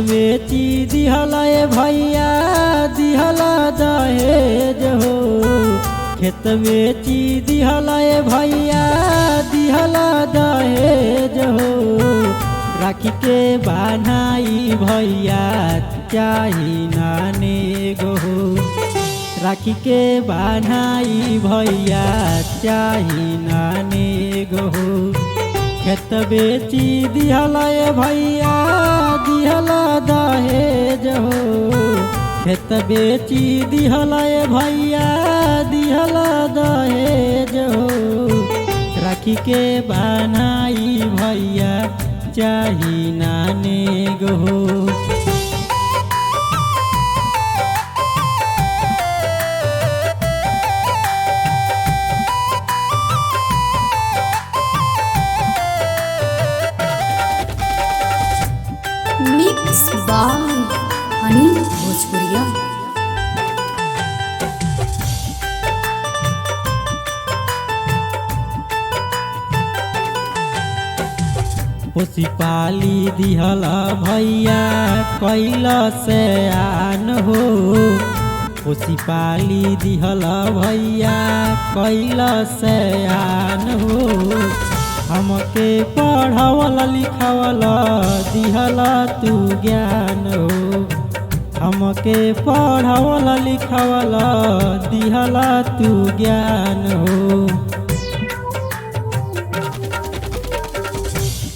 बेची दिहला ए भैया दिहला दहेज हो। खेत बेची दिहला ए भैया दिहला दहेज हो। राखी के बान्हाई भैया चाही नाने गो। राखी के बान्हाई भैया चाही नाने गो। खेत बेची दिहला ए भैया दिहला दहेज हो। खेत बेची दिहला ए भैया दिहला दहेज हो। राखी के बान्हाई भैया चाही नाने गो। मिक्स बाय अनिल भोजपुरिया। पोसी पाली दिहला भैया कैला से आन हो। पोसी पाली दिहला भैया कैला से आन हो। हमके पढ़ावला लिखावला दिहला तू ज्ञान हो। हमके पढ़ावला लिखावला दिहला तू ज्ञान हो।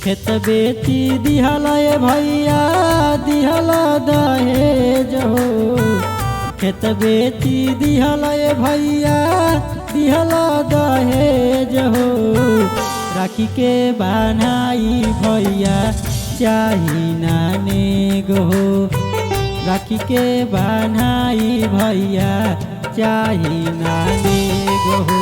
खेत बेची दिहला ए भैया दिहला दहेज हो। खेत बेची दिहला ए भैया दिहला दहेज हो। राखी के बान्हाई भैया चाही नाने गो। राखी के बान्हाई भैया चाही नाने गो।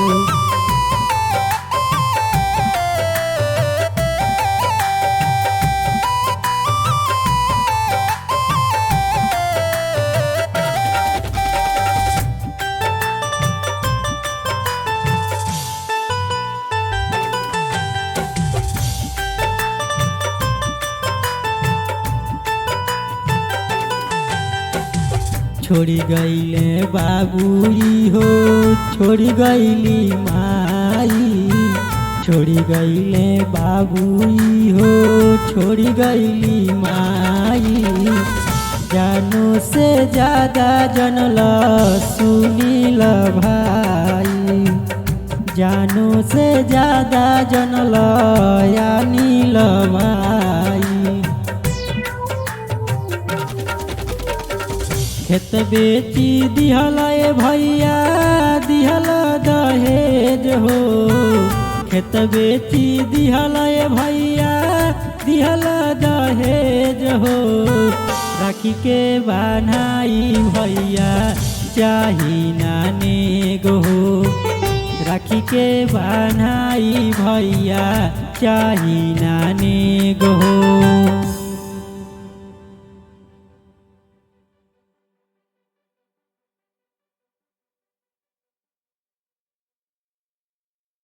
छोड़ी गईले बाबूजी हो छोड़ी गईली माई। छोड़ी गईले बाबूजी हो छोड़ी गईली माई। जानो से ज्यादा जनला सुनील भाई। जानो से ज्यादा जनला अनिल भाई। खेत बेची दिहला ए भैया दिहला दहेज हो। खेत बेची दिहला ए भैया दिहला दहेज हो। राखी के बान्हाई भैया चाही नाने गो। राखी के बान्हाई भैया चाही नाने गो।